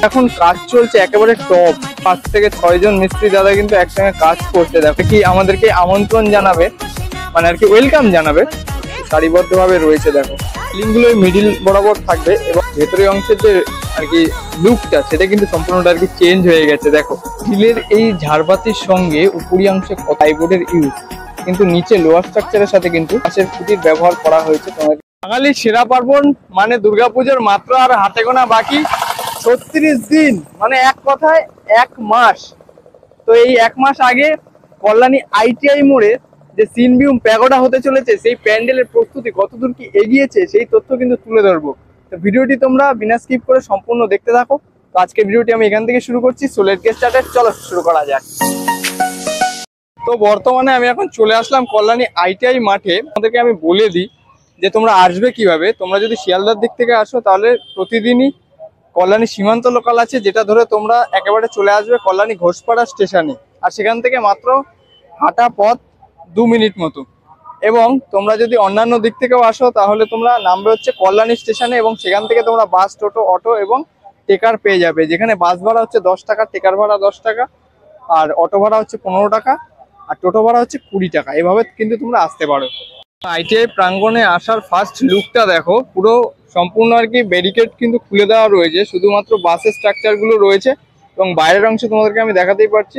এখন কাজ চলছে একেবারে টপ 5 থেকে 6 জন মিস্ত্রি দাদা কিন্তু একসঙ্গে কাজ করছে। দেখো কি আমাদেরকে আমন্ত্রণ জানাবে, মানে আর কি ওয়েলকাম জানাবে, সারিবদ্ধভাবে রয়েছে। দেখো লিঙ্কগুলো মিডিল বরাবর থাকবে এবং ভেতরের অংশের যে আর কি লুকটা সেটা কিন্তু সম্পূর্ণটা আর কি চেঞ্জ হয়ে গেছে। দেখো স্টিলের এই ঝাড়বাতির সঙ্গে উপরি অংশে প্লাইবোর্ডের ইউজ, কিন্তু নিচে লোয়ার স্ট্রাকচারের সাথে কিন্তু কাঁচের খুঁটির ব্যবহার করা হয়েছে। তোমাদের বাঙালির সেরা পার্বণ মানে দুর্গাপুজোর মাত্র আর হাতে গোনা বাকি 36 দিন, মানে এক কথায় 1 মাস। তো এই 1 মাস আগে কল্যাণী ITI মোড়ে যে সিনবিউম প্যাগোডা হতে চলেছে, সেই প্যান্ডেলের প্রস্তুতি কতদূর কি এগিয়েছে সেই তথ্য কিন্তু তুলে ধরবো। তো ভিডিওটি তোমরা বিনা স্কিপ করে সম্পূর্ণ দেখতে থাকো। তো আজকে ভিডিওটি আমি এখান থেকে শুরু করছি। সো লেটস গেট স্টার্টেড, চলো শুরু করা যাক। তো বর্তমানে আমি এখন চলে আসলাম কল্যাণী ITI মাঠে। তোমাদেরকে আমি বলে দিই যে তোমরা আসবে কিভাবে। তোমরা যদি শিয়ালদার দিক থেকে আসো তাহলে প্রতিদিনই কল্যাণী সীমান্ত লোকাল আছে, যেটা ধরে তোমরা একেবারে চলে আসবে কল্যাণী ঘোষপাড়া স্টেশনে। আর সেখান থেকে মাত্র হাঁটা পথ 2 মিনিট মতো। এবং তোমরা যদি অন্যান্য দিক থেকেও আসো তাহলে তোমরা নামবে হচ্ছে কল্যাণী স্টেশনে, এবং সেখান থেকে তোমরা বাস, টোটো, অটো এবং টেকার পেয়ে যাবে। যেখানে বাস ভাড়া হচ্ছে 10 টাকা, টেকার ভাড়া 10 টাকা, আর অটো ভাড়া হচ্ছে 15 টাকা, আর টোটো ভাড়া হচ্ছে 20 টাকা। এভাবে কিন্তু তোমরা আসতে পারো। ITI প্রাঙ্গণে আসার ফার্স্ট লুকটা দেখো, পুরো সম্পূর্ণ আর কি ব্যারিকেড কিন্তু খুলে দেওয়া রয়েছে, শুধুমাত্র বাসের স্ট্রাকচারগুলো রয়েছে। এবং বাইরের অংশে তোমাদেরকে আমি দেখাতেই পারছি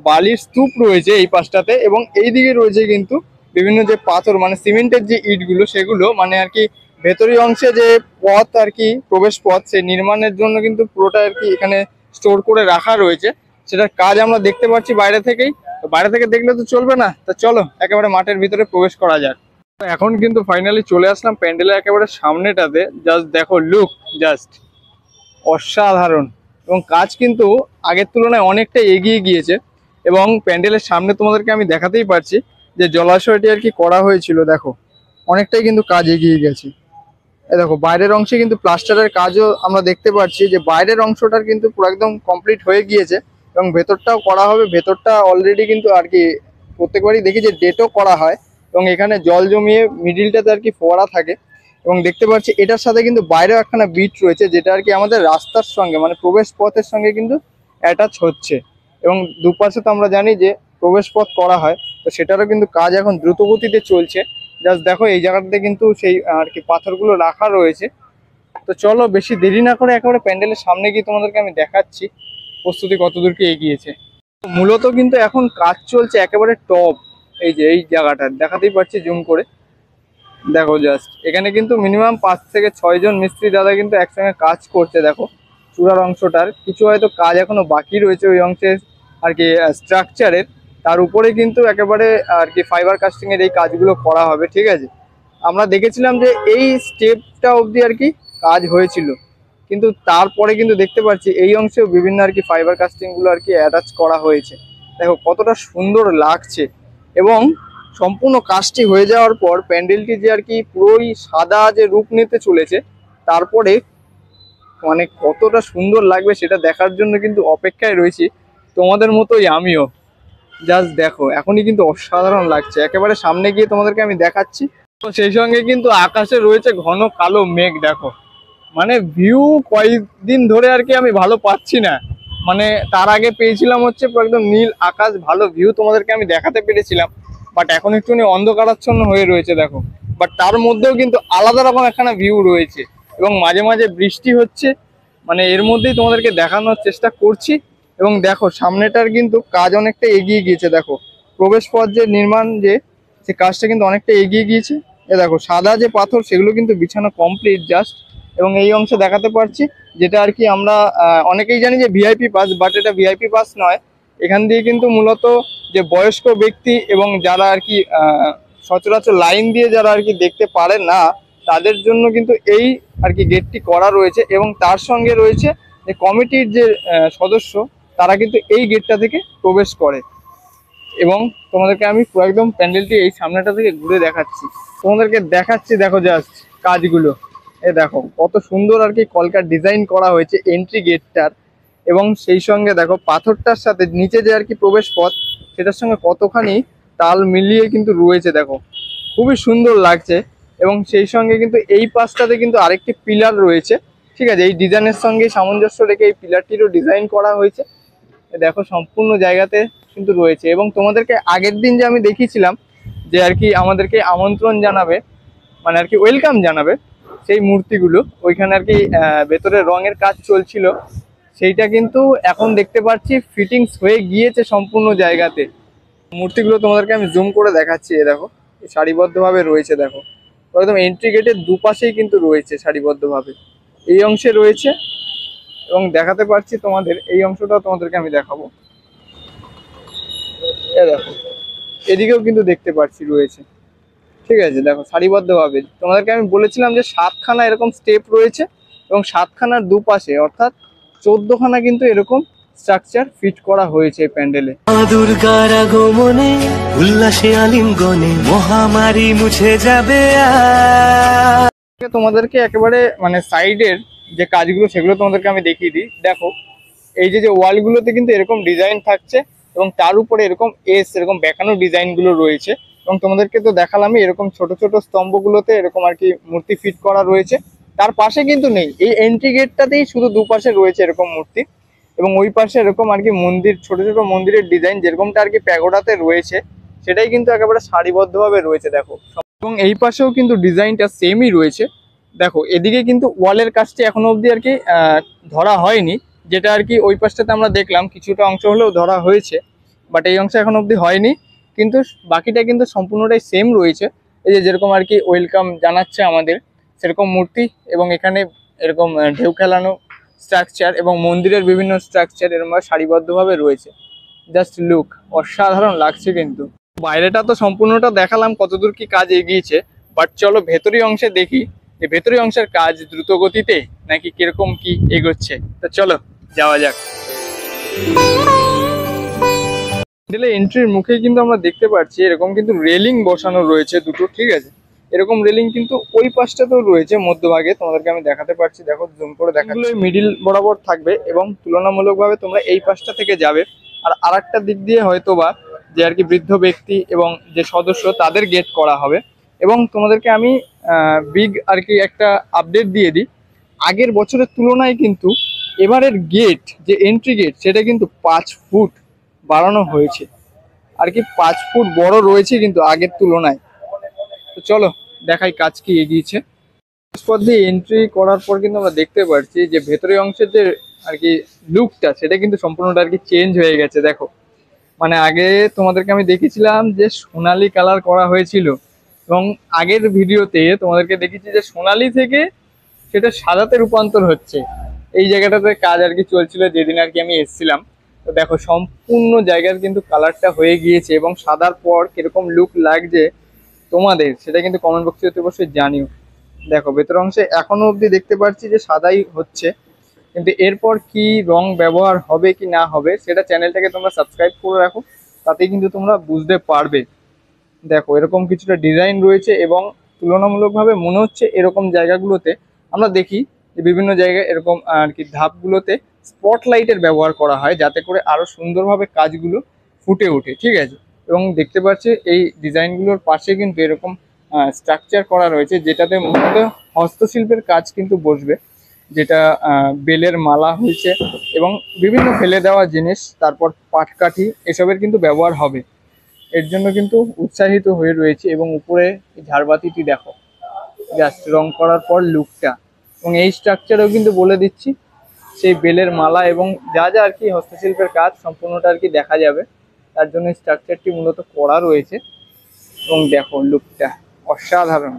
বালির স্তূপ রয়েছে এই পাশটাতে, এবং এই দিকে রয়েছে কিন্তু বিভিন্ন যে পাথর মানে সিমেন্টের যে ইটগুলো, সেগুলো মানে আর কি ভেতরের অংশে যে পথ আর কি প্রবেশ পথ, সেই নির্মাণের জন্য কিন্তু পুরোটা আর কি এখানে স্টোর করে রাখা রয়েছে। সেটার কাজ আমরা দেখতে পাচ্ছি বাইরে থেকেই। তো বাইরে থেকে দেখলে তো চলবে না, তো চলো একেবারে মাঠের ভিতরে প্রবেশ করা যাক। এখন কিন্তু ফাইনালি চলে আসলাম প্যান্ডেলের একেবারে সামনেটাতে। জাস্ট দেখো লুক, জাস্ট অসাধারণ। এবং কাজ কিন্তু আগের তুলনায় অনেকটা এগিয়ে গিয়েছে। এবং প্যান্ডেলের সামনে তোমাদেরকে আমি দেখাতেই পারছি যে জলাশয়টি আর কি করা হয়েছিল, দেখো অনেকটাই কিন্তু কাজ এগিয়ে গেছে। এই দেখো বাইরের অংশে কিন্তু প্লাস্টারের কাজও আমরা দেখতে পাচ্ছি, যে বাইরের অংশটার কিন্তু পুরো একদম কমপ্লিট হয়ে গিয়েছে। এবং ভেতরটাও করা হবে, ভেতরটা অলরেডি কিন্তু আর কি প্রত্যেকবারই দেখি যে ডেটও করা হয়। এবং এখানে জল জমিয়ে মিডিলটাতে আর কি ফোয়ারা থাকে। এবং দেখতে পাচ্ছি এটার সাথে কিন্তু বাইরেও একখানা বিট রয়েছে, যেটা আর কি আমাদের রাস্তার সঙ্গে মানে প্রবেশ পথের সঙ্গে কিন্তু অ্যাটাচ হচ্ছে। এবং দুপাশে তো আমরা জানি যে প্রবেশ পথ করা হয়, তো সেটারও কিন্তু কাজ এখন দ্রুত গতিতে চলছে। জাস্ট দেখো এই জায়গাটাতে কিন্তু সেই আর কি পাথরগুলো রাখা রয়েছে। তো চলো বেশি দেরি না করে একেবারে প্যান্ডেলের সামনে গিয়ে তোমাদেরকে আমি দেখাচ্ছি প্রস্তুতি কতদূর কি এগিয়েছে। মূলত কিন্তু এখন কাজ চলছে একেবারে টপ, এই যে এই জায়গাটা দেখাতেই পাচ্ছি জুম করে। দেখো জাস্ট এখানে কিন্তু মিনিমাম 5 থেকে 6 জন মিস্ত্রি দাদা কিন্তু একসঙ্গে কাজ করছে। দেখো চূড়ার অংশটার কিছু হয়তো কাজ এখনো বাকি রয়েছে ওই অংশের আর কি স্ট্রাকচারের, তার উপরে কিন্তু একেবারে আর কি ফাইবার কাস্টিং এর এই কাজগুলো করা হবে। ঠিক আছে, আমরা দেখেছিলাম যে এই স্টেপটা অবধি আর কি কাজ হয়েছিল, কিন্তু তারপরে কিন্তু দেখতে পাচ্ছি এই অংশেও বিভিন্ন আর কি ফাইবার কাস্টিং গুলো আর কি অ্যাটাচ করা হয়েছে। দেখো কতটা সুন্দর লাগছে। এবং সম্পূর্ণ কাজটি হয়ে যাওয়ার পর প্যান্ডেলটি যে আর কি পুরোই সাদা যে রূপ নিতে চলেছে, তারপরে মানে কতটা সুন্দর লাগবে সেটা দেখার জন্য কিন্তু অপেক্ষায় রয়েছি, তোমাদের মতোই আমিও। জাস্ট দেখো এখনই কিন্তু অসাধারণ লাগছে। একেবারে সামনে গিয়ে তোমাদেরকে আমি দেখাচ্ছি। তো সেই সঙ্গে কিন্তু আকাশে রয়েছে ঘন কালো মেঘ। দেখো মানে ভিউ কয়েকদিন ধরে আর কি আমি ভালো পাচ্ছি না, মানে তার আগে পেয়েছিলাম হচ্ছে একদম নীল আকাশ, ভালো ভিউ তোমাদেরকে আমি দেখাতে পেরেছিলাম। বাট এখন একটুখানি অন্ধকারাচ্ছন্ন হয়ে রয়েছে দেখো, বাট তার মধ্যেও কিন্তু আলাদা রকম একখানা ভিউ রয়েছে। এবং মাঝে মাঝে বৃষ্টি হচ্ছে, মানে এর মধ্যেই তোমাদেরকে দেখানোর চেষ্টা করছি। এবং দেখো সামনেটার কিন্তু কাজ অনেকটা এগিয়ে গিয়েছে। দেখো প্রবেশ পথ যে নির্মাণ যে সে কাজটা কিন্তু অনেকটা এগিয়ে গিয়েছে। এ দেখো সাদা যে পাথর সেগুলো কিন্তু বিছানো কমপ্লিট জাস্ট। এবং এই অংশে দেখাতে পারছি যেটা আর কি আমরা অনেকেই জানি যে ভিআইপি পাস, বাট এটা ভিআইপি পাস নয়। এখান দিয়ে কিন্তু মূলত যে বয়স্ক ব্যক্তি এবং যারা আর কি সচরাচর লাইন দিয়ে যারা আর কি দেখতে পারে না, তাদের জন্য কিন্তু এই আর কি গেটটি করা রয়েছে। এবং তার সঙ্গে রয়েছে যে কমিটির যে সদস্য, তারা কিন্তু এই গেটটা থেকে প্রবেশ করে। এবং তোমাদেরকে আমি পুরো একদম প্যান্ডেলটি এই সামনেটা থেকে ঘুরে দেখাচ্ছি, তোমাদেরকে দেখাচ্ছি। দেখো জাস্ট কাজগুলো, এ দেখো কত সুন্দর আর কি কলকার ডিজাইন করা হয়েছে এন্ট্রি গেটটার। এবং সেই সঙ্গে দেখো পাথরটার সাথে নিচে যে আর কি প্রবেশ পথ, সেটার সঙ্গে কতখানি তাল মিলিয়ে কিন্তু রয়েছে। দেখো খুবই সুন্দর লাগছে। এবং সেই সঙ্গে কিন্তু এই পাশটাতে কিন্তু আরেকটি পিলার রয়েছে, ঠিক আছে। এই ডিজাইনের সঙ্গে সামঞ্জস্য রেখে এই পিলারটিরও ডিজাইন করা হয়েছে। দেখো সম্পূর্ণ জায়গাতে কিন্তু রয়েছে। এবং তোমাদেরকে আগের দিন যে আমি দেখিয়েছিলাম যে আর কি আমাদেরকে আমন্ত্রণ জানাবে, মানে আর কি ওয়েলকাম জানাবে, সেই মূর্তিগুলো ওইখানে আর কি ভেতরে রঙের কাজ চলছিল, সেইটা কিন্তু এখন দেখতে পাচ্ছি ফিটিংস হয়ে গিয়েছে সম্পূর্ণ জায়গাতে। মূর্তিগুলো তোমাদেরকে আমি জুম করে দেখাচ্ছি। দেখো সারিবদ্ধভাবে রয়েছে, দেখো একদম এন্ট্রি গেটের দুপাশেই কিন্তু রয়েছে সারিবদ্ধভাবে। এই অংশে রয়েছে এবং দেখাতে পারছি তোমাদের, এই অংশটাও তোমাদেরকে আমি দেখাবো। দেখো এদিকেও কিন্তু দেখতে পাচ্ছি রয়েছে, ঠিক আছে। দেখো সারিবদ্ধভাবে তোমাদেরকে আমি বলেছিলাম যে 7খানা এরকম স্টেপ রয়েছে এবং 7খানার দুপাশে অর্থাৎ 14খানা কিন্তু এরকম স্ট্রাকচার ফিট করা হয়েছে প্যান্ডেলে। দুর্গার আগমনে উল্লাসে আলিঙ্গনে মহামারী মুছে যাবে। তোমাদেরকে একেবারে মানে সাইডের যে কাজগুলো সেগুলো তোমাদেরকে আমি দেখিয়ে দিই। দেখো এই যে ওয়ালগুলোতে কিন্তু এরকম ডিজাইন থাকছে এবং তার উপরে এরকম এরকম বেঁকানো ডিজাইনগুলো রয়েছে। এবং তোমাদেরকে তো দেখালামই এরকম ছোট ছোট স্তম্ভগুলোতে এরকম আর কি মূর্তি ফিট করা রয়েছে। তার পাশে কিন্তু নেই, এই এন্ট্রি গেটটাতেই শুধু দুপাশে রয়েছে এরকম মূর্তি। এবং ওই পাশে এরকম আর কি মন্দির, ছোট ছোট মন্দিরের ডিজাইন যেরকমটা আর কি প্যাগোডাতে রয়েছে সেটাই কিন্তু একেবারে সারিবদ্ধভাবে রয়েছে। দেখো এবং এই পাশেও কিন্তু ডিজাইনটা সেমই রয়েছে। দেখো এদিকে কিন্তু ওয়ালের কাজটি এখনো অবধি আর কি ধরা হয়নি, যেটা আর কি ওই পাশটাতে আমরা দেখলাম কিছুটা অংশ হলেও ধরা হয়েছে, বাট এই অংশ এখন অবধি হয়নি। কিন্তু বাকিটা কিন্তু সম্পূর্ণটাই সেম রয়েছে। এই যে যেরকম আর কি ওয়েলকাম জানাচ্ছে আমাদের সেরকম মূর্তি, এবং এখানে এরকম ঢেউ খেলানো স্ট্রাকচার এবং মন্দিরের বিভিন্ন স্ট্রাকচার এরকমভাবে সারিবদ্ধভাবে রয়েছে। জাস্ট লুক, অসাধারণ লাগছে। কিন্তু বাইরেটা তো সম্পূর্ণটা দেখালাম কতদূর কি কাজ এগিয়েছে, বাট চলো ভেতরীয় অংশে দেখি যে ভেতরীয় অংশের কাজ দ্রুত গতিতে নাকি কিরকম কি এগোচ্ছে। তো চলো যাওয়া যাক। এন্ট্রির মুখে কিন্তু আমরা দেখতে পাচ্ছি এরকম কিন্তু রেলিং বসানো রয়েছে দুটো, ঠিক আছে। এরকম রেলিং কিন্তু ওই পাশটাতেও রয়েছে মধ্যভাগে, তোমাদেরকে আমি দেখাতে পারছি। দেখো জুম করে দেখাচ্ছি, মিডিল বরাবর থাকবে এবং তুলনামূলকভাবে তোমরা এই পাশটা থেকে যাবে। আর আরেকটা দিক দিয়ে হয়তোবা যে আর কি বৃদ্ধ ব্যক্তি এবং যে সদস্য তাদের গেট করা হবে। এবং তোমাদেরকে আমি বিগ আর কি একটা আপডেট দিয়ে দিই, আগের বছরের তুলনায় কিন্তু এবারের গেট যে এন্ট্রি গেট সেটা কিন্তু 5 ফুট বাড়ানো হয়েছে আর কি, 5 ফুট বড় রয়েছে কিন্তু আগের তুলনায়। তো চলো দেখাই কাজ কি এগিয়েছে। পথ দিয়ে এন্ট্রি করার পর কিন্তু আমরা দেখতে পাচ্ছি যে ভেতরের অংশের যে আর কি লুকটা সেটা কিন্তু সম্পূর্ণটা আর কি চেঞ্জ হয়ে গেছে। দেখো মানে আগে তোমাদেরকে আমি দেখেছিলাম যে সোনালী কালার করা হয়েছিল, এবং আগের ভিডিওতে তোমাদেরকে দেখেছি যে সোনালী থেকে সেটা সাদাতে রূপান্তর হচ্ছে। এই জায়গাটাতে কাজ আর কি চলছিল যেদিন আর কি আমি এসেছিলাম। তো দেখো সম্পূর্ণ জায়গার কিন্তু কালারটা হয়ে গিয়েছে, এবং সাদার পর কিরকম লুক লাগছে তোমাদের সেটা কিন্তু কমেন্ট বক্সে অবশ্যই জানিও। দেখো ভেতর অংশে এখনো অবধি দেখতে পাচ্ছি যে সাদাই হচ্ছে, কিন্তু এরপর কি রং ব্যবহার হবে কি না হবে সেটা চ্যানেলটাকে তোমরা সাবস্ক্রাইব করে রাখো, তাতেই কিন্তু তোমরা বুঝতে পারবে। দেখো এরকম কিছুটা ডিজাইন রয়েছে, এবং তুলনামূলকভাবে মনে হচ্ছে এরকম জায়গাগুলোতে আমরা দেখি যে বিভিন্ন জায়গায় এরকম আর কি ধাপগুলোতে স্পটলাইটের ব্যবহার করা হয় যাতে করে আরো সুন্দরভাবে কাজগুলো ফুটে ওঠে, ঠিক আছে। এবং দেখতে পাচ্ছি এই ডিজাইনগুলোর পাশে কিন্তু এরকম স্ট্রাকচার করা রয়েছে যেটাতে মূলত হস্তশিল্পের কাজ কিন্তু বসবে, যেটা বেলের মালা হয়েছে এবং বিভিন্ন ফেলে দেওয়া জিনিস, তারপর পাটকাঠি এসবের কিন্তু ব্যবহার হবে। এর জন্য কিন্তু উৎসাহিত হয়ে রয়েছে। এবং উপরে ঝাড়বাতিটি দেখো, জাস্ট রং করার পর লুকটা। এবং এই স্ট্রাকচারেও কিন্তু বলে দিচ্ছি সেই বেলের মালা এবং যা যা আর কি হস্তশিল্পের কাজ সম্পূর্ণটা আর কি দেখা যাবে, তার জন্য স্ট্রাকচারটি মূলত করা রয়েছে। এবং দেখো লুকটা অসাধারণ।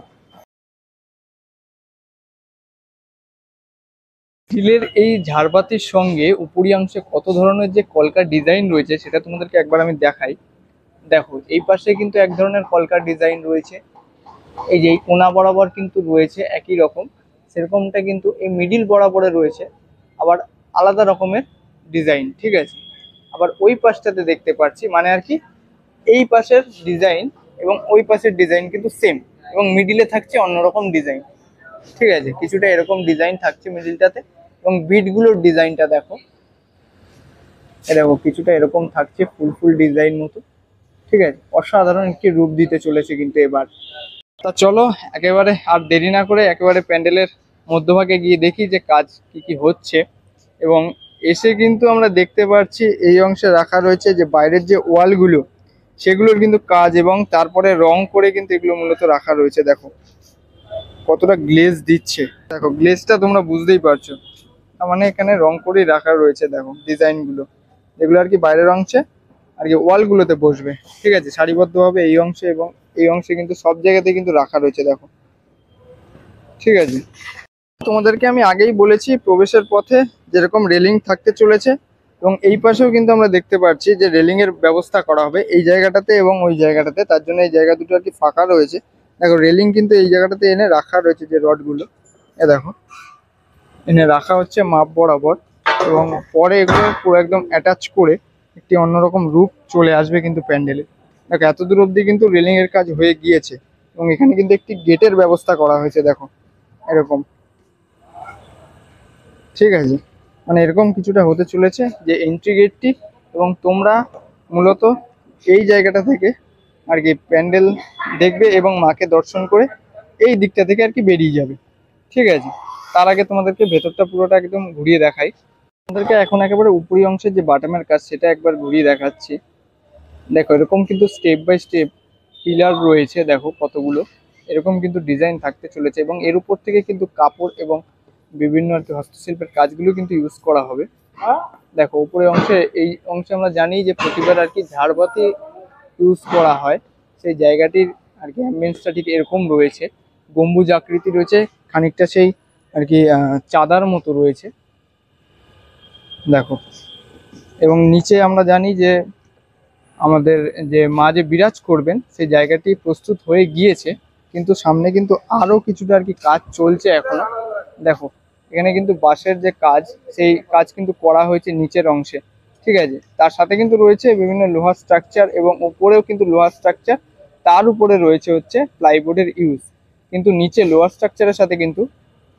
স্টিলের এই ঝাড়বাতির সঙ্গে উপরি অংশে কত ধরনের যে কলকার ডিজাইন রয়েছে সেটা তোমাদেরকে একবার আমি দেখাই। দেখো এই পাশে কিন্তু এক ধরনের কলকার ডিজাইন রয়েছে, এই যে এই কোনা বরাবর কিন্তু রয়েছে একই রকম, সেরকমটা কিন্তু এই মিডিল বরাবরে রয়েছে আবার আলাদা রকমের ডিজাইন, ঠিক আছে। আবার ওই পাশটাতে দেখতে পাচ্ছি মানে আর কি এই পাশের ডিজাইন এবং ওই পাশের ডিজাইন কিন্তু সেম, এবং মিডিলে থাকছে অন্যরকম ডিজাইন, ঠিক আছে। কিছুটা এরকম ডিজাইন থাকছে মিডিলটাতে, এবং বিটগুলোর ডিজাইনটা দেখো, দেখো কিছুটা এরকম থাকছে ফুল ফুল ডিজাইন মতো, ঠিক আছে। অসাধারণ একটি রূপ দিতে চলেছে কিন্তু এবার। তা চলো একেবারে আর দেরি না করে একেবারে প্যান্ডেলের মধ্যভাগে গিয়ে দেখি যে কাজ কি কি হচ্ছে। এবং এসে কিন্তু আমরা দেখতে পাচ্ছি এই অংশে রাখা রয়েছে যে বাইরের যে ওয়ালগুলো সেগুলোর কিন্তু কাজ, এবং তারপরে রং করে কিন্তু এগুলো মূলত রাখা রয়েছে। দেখো কতটা গ্লেজ দিচ্ছে, দেখো গ্লেজটা তোমরা বুঝতেই পারছো। তার মানে এখানে রং করেই রাখা রয়েছে। দেখো ডিজাইনগুলো যেগুলো আর কি বাইরের অংশে আর কি ওয়ালগুলোতে বসবে, ঠিক আছে, সারিবদ্ধভাবে এই অংশে এবং এই অংশে কিন্তু সব জায়গাতে কিন্তু রাখা রয়েছে। দেখো ঠিক আছে, তোমাদেরকে আমি আগেই বলেছি প্রবেশের পথে যেরকম রেলিং থাকতে চলেছে, এবং এই পাশেও কিন্তু আমরা দেখতে পাচ্ছি যে রেলিং এর ব্যবস্থা করা হবে এই জায়গাটাতে এবং ওই জায়গাটাতে। তার জন্য এই জায়গা দুটো আর কি ফাঁকা রয়েছে। দেখো রেলিং কিন্তু এই জায়গাটাতে এনে রাখা রয়েছে, যে রডগুলো দেখো এনে রাখা হচ্ছে মাপ বরাবর, এবং পরে এগুলো পুরো একদম অ্যাটাচ করে একটি অন্যরকম রূপ চলে আসবে কিন্তু প্যান্ডেলে। দেখো এত দূর অবধি কিন্তু রেলিং এর কাজ হয়ে গিয়েছে, এবং এখানে কিন্তু একটি গেটের ব্যবস্থা করা হয়েছে। দেখো এরকম, ঠিক আছে, মানে এরকম কিছুটা হতে চলেছে যে এন্ট্রি গেটটি, এবং তোমরা মূলত এই জায়গাটা থেকে আর কি প্যান্ডেল দেখবে এবং মাকে দর্শন করে এই দিকটা থেকে আর কি বেরিয়ে যাবে, ঠিক আছে। তার আগে তোমাদেরকে ভেতরটা পুরোটা একদম ঘুরিয়ে দেখাই। তোমাদেরকে এখন একেবারে উপরি অংশের যে বাটামের কাজ সেটা একবার ঘুরিয়ে দেখাচ্ছি। দেখো এরকম কিন্তু স্টেপ বাই স্টেপ পিলার রয়েছে, দেখো কতগুলো এরকম কিন্তু ডিজাইন থাকতে চলেছে, এবং এর উপর থেকে কিন্তু কাপড় এবং বিভিন্ন আর কি হস্তশিল্পের কাজগুলো কিন্তু ইউজ করা হবে। দেখো উপরে অংশে এই অংশে আমরা জানি যে প্রতিবার আর কি ঝাড়বাতি ইউজ করা হয়, সেই জায়গাটির আর কি অ্যাম্বিয়েন্সটা ঠিক এরকম রয়েছে, গম্বুজ আকৃতি রয়েছে, খানিকটা সেই আর কি চাঁদার মতো রয়েছে। দেখো এবং নিচে আমরা জানি যে আমাদের যে মা যে বিরাজ করবেন সেই জায়গাটি প্রস্তুত হয়ে গিয়েছে, কিন্তু সামনে কিন্তু আরো কিছুটা আর কি কাজ চলছে এখনো। দেখো এখানে কিন্তু বাঁশের যে কাজ সেই কাজ কিন্তু করা হয়েছে নিচের অংশে, ঠিক আছে। তার সাথে কিন্তু রয়েছে বিভিন্ন লোহার স্ট্রাকচার, এবং উপরেও কিন্তু লোহার স্ট্রাকচার, তার উপরে রয়েছে হচ্ছে প্লাইবোর্ডের ইউজ। কিন্তু নিচে লোহার স্ট্রাকচারের সাথে কিন্তু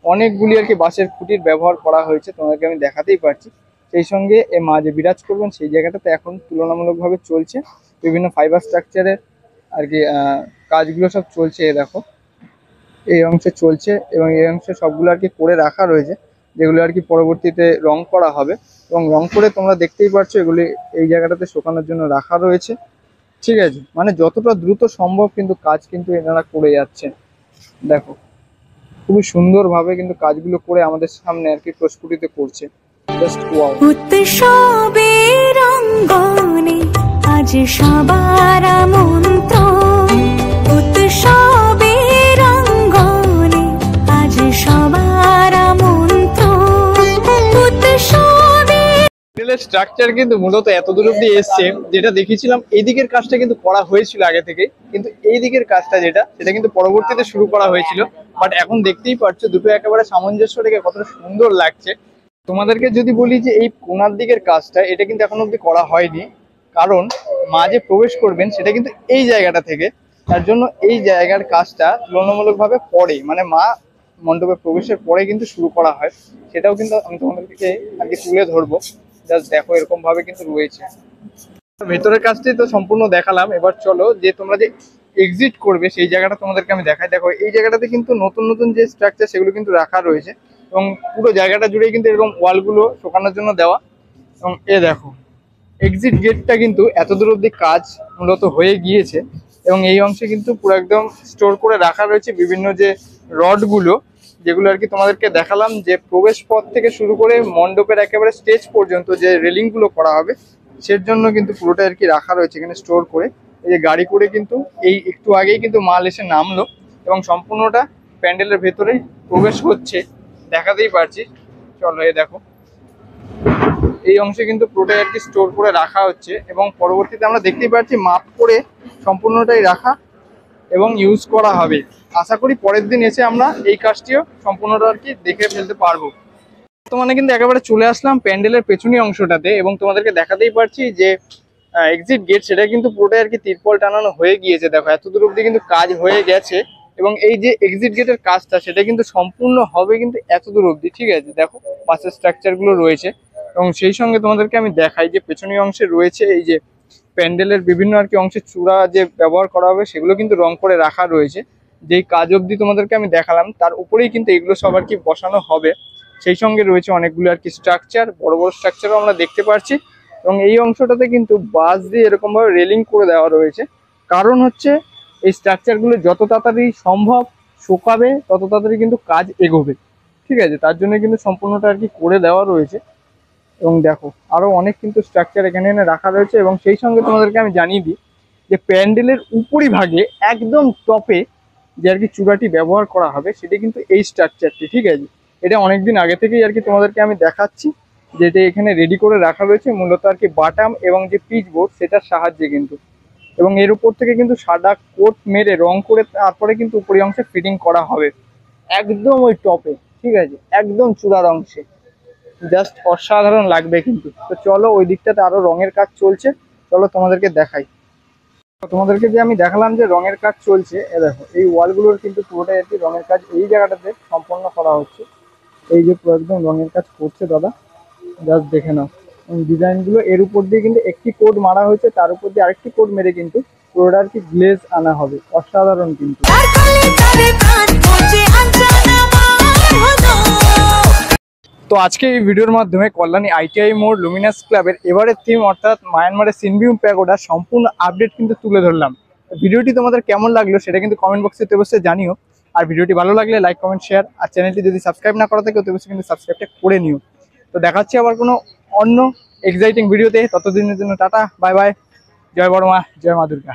অনেকগুলি আর কি বাঁশের খুঁটির ব্যবহার করা হয়েছে, তোমাদেরকে আমি দেখাতেই পারছি। সেই সঙ্গে এ মা যে বিরাজ করবেন সেই জায়গাটাতে এখন তুলনামূলকভাবে চলছে বিভিন্ন ফাইবার স্ট্রাকচারের আর কি কাজগুলো সব চলছে। দেখো এই অংশে চলছে, এবং এই অংশে সবগুলো আর কি করে রাখা রয়েছে, যেগুলো আর কি পরবর্তীতে রং করা হবে, এবং রং করে তোমরা দেখতেই পাচ্ছ এগুলি এই জায়গাটাতে শোকানোর জন্য রাখা রয়েছে, ঠিক আছে। মানে যতটা দ্রুত সম্ভব কিন্তু কাজ কিন্তু এনারা করে যাচ্ছেন। দেখো খুবই সুন্দরভাবে কিন্তু কাজগুলো করে আমাদের সামনে আর কি প্রস্ফুটিত করছে। Just wow. উৎসবের অঙ্গনে আজ সবার আমন্ত্রণ, উৎসবের অঙ্গনে আজ সবার আমন্ত্রণ, প্যান্ডেলের স্ট্রাকচার কিন্তু মূলত এত দূর অব্দি এসছে, যেটা দেখিয়েছিলাম এই দিকের কাজটা কিন্তু করা হয়েছিল আগে থেকে, কিন্তু এই দিকের কাজটা যেটা সেটা কিন্তু পরবর্তীতে শুরু করা হয়েছিল। বাট এখন দেখতেই পাচ্ছ দুটো একেবারে সামঞ্জস্য রেখে কতটা সুন্দর লাগছে। তোমাদেরকে যদি বলি যে এই কোণার দিকের কাজটা এটা কিন্তু এখন অব্দি করা হয়নি, কারণ মা যে প্রবেশ করবেন সেটা কিন্তু এই জায়গাটা থেকে, তার জন্য এই জায়গার কাজটা তুলনামূলকভাবে পরে, মানে মা মণ্ডপে প্রবেশের পরে কিন্তু শুরু করা হয়। সেটাও কিন্তু আমি তোমাদেরকে আর কি তুলে ধরবো। জাস্ট দেখো এরকম ভাবে কিন্তু রয়েছে। ভেতরের কাজটাই তো সম্পূর্ণ দেখালাম, এবার চলো যে তোমরা যে এক্সিট করবে সেই জায়গাটা তোমাদেরকে আমি দেখাই। দেখো এই জায়গাটাতে কিন্তু নতুন নতুন যে স্ট্রাকচার সেগুলো কিন্তু রাখা রয়েছে, এবং পুরো জায়গাটা জুড়ে কিন্তু এরকম ওয়ালগুলো শোকানোর জন্য দেওয়া। এবং দেখো এক্সিট গেটটা কিন্তু এত দূর অব্দি কাজ মূলত হয়ে গিয়েছে, এবং এই অংশে কিন্তু পুরো একদম স্টোর করে রাখা রয়েছে বিভিন্ন যে রডগুলো, যেগুলো আর কি তোমাদেরকে দেখালাম যে প্রবেশ পথ থেকে শুরু করে মণ্ডপের একেবারে স্টেজ পর্যন্ত যে রেলিংগুলো করা হবে সের জন্য কিন্তু পুরোটা আর কি রাখা রয়েছে এখানে স্টোর করে। এই যে গাড়ি করে কিন্তু এই একটু আগেই কিন্তু মাল এসে নামলো, এবং সম্পূর্ণটা প্যান্ডেলের ভেতরে প্রবেশ হচ্ছে, দেখাতেই পারছি। চলো দেখো এই অংশে কিন্তু পুরোটাই আর কি স্টোর করে রাখা হচ্ছে, এবং পরবর্তীতে আমরা দেখতেই পাচ্ছি মাপ করে সম্পূর্ণটাই রাখা এবং ইউজ করা হবে। আশা করি পরের দিন এসে আমরা এই কাজটিও সম্পূর্ণটা আর কি দেখে ফেলতে পারবো। বর্তমানে কিন্তু একেবারে চলে আসলাম প্যান্ডেলের পেছনী অংশটাতে, এবং তোমাদেরকে দেখাতেই পারছি যে এক্সিট গেট সেটা কিন্তু পুরোটাই আর কি তিরপল টানানো হয়ে গিয়েছে। দেখো এত দূর অব্দি কিন্তু কাজ হয়ে গেছে, এবং এই যে এক্সিট গেটের কাজটা সেটা কিন্তু সম্পূর্ণ হবে কিন্তু এত দূর অব্দি, ঠিক আছে। দেখো পাশের স্ট্রাকচারগুলো রয়েছে, এবং সেই সঙ্গে তোমাদেরকে আমি দেখাই যে পেছনী অংশে রয়েছে এই যে প্যান্ডেলের বিভিন্ন আর কি অংশের চূড়া যে ব্যবহার করা হবে সেগুলো কিন্তু রং করে রাখা রয়েছে, যেই কাজ অবধি তোমাদেরকে আমি দেখালাম তার উপরেই কিন্তু এগুলো সব আর কি বসানো হবে। সেই সঙ্গে রয়েছে অনেকগুলো আর কি স্ট্রাকচার, বড় বড় স্ট্রাকচারও আমরা দেখতে পাচ্ছি। এবং এই অংশটাতে কিন্তু বাঁশ দিয়ে এরকমভাবে রেলিং করে দেওয়া রয়েছে। কারণ হচ্ছে এই স্ট্রাকচারগুলো যত তাড়াতাড়ি সম্ভব শুকাবে তত তাড়াতাড়ি কিন্তু কাজ এগোবে, ঠিক আছে? তার জন্য কিন্তু সম্পূর্ণটা আর কি করে দেওয়া রয়েছে। এবং দেখো আরো অনেক কিন্তু স্ট্রাকচার এখানে এনে রাখা রয়েছে। এবং সেই সঙ্গে তোমাদেরকে আমি জানিয়ে দিই যে প্যান্ডেলের উপরিভাগে একদম টপে যে আর কি চূড়াটি ব্যবহার করা হবে সেটা কিন্তু এই স্ট্রাকচারটি, ঠিক আছে? এটা অনেকদিন আগে থেকেই আর কি তোমাদেরকে আমি দেখাচ্ছি, যেটা এখানে রেডি করে রাখা রয়েছে মূলত আর কি বাটাম এবং যে পিচ বোর্ড সেটার সাহায্যে কিন্তু। এবং এর উপর থেকে কিন্তু সাদা কোট মেরে রং করে তারপরে কিন্তু উপরি অংশে ফিটিং করা হবে একদম ওই টপে, ঠিক আছে? একদম চূড়ার অংশে জাস্ট অসাধারণ লাগবে কিন্তু। তো চলো ওই দিকটাতে আরো রঙের কাজ চলছে, চলো তোমাদেরকে দেখাই। তোমাদেরকে যে আমি দেখালাম যে রঙের কাজ চলছে, এ দেখো এই ওয়ালগুলোর কিন্তু পুরোটাই আর কি রঙের কাজ এই জায়গাটাতে সম্পন্ন করা হচ্ছে। এই যে পুরো একদম রঙের কাজ করছে দাদা, জাস্ট দেখে নাও। ডিজাইনগুলো এর উপর দিয়ে কিন্তু একটি কোড মারা হয়েছে, তার উপর দিয়ে আরেকটি কোড মেরে কিন্তু পুরোটা আর কি গ্লেজ আনা হবে। অসাধারণ কিন্তু। তো আজকে এই ভিডিওর মাধ্যমে কল্যাণী ITI মোড় লুমিনাস ক্লাবের এবারের থিম অর্থাৎ মায়ানমারের সিনভিউ প্যাগোডা সম্পূর্ণ আপডেট কিন্তু তুলে ধরলাম। ভিডিওটি তোমাদের কেমন লাগলো সেটা কিন্তু কমেন্ট বক্সে অবশ্যই জানিও। আর ভিডিওটি ভালো লাগলে লাইক, কমেন্ট, শেয়ার। আর চ্যানেলটি যদি সাবস্ক্রাইব না করা থাকে অবশ্যই কিন্তু সাবস্ক্রাইবটা করে নিও। তো দেখা হচ্ছে আবার কোনো অন্য এক্সাইটিং ভিডিওতে। ততদিনের জন্য টাটা, বাই বাই, জয় বড় মা, জয় মা দুর্গা।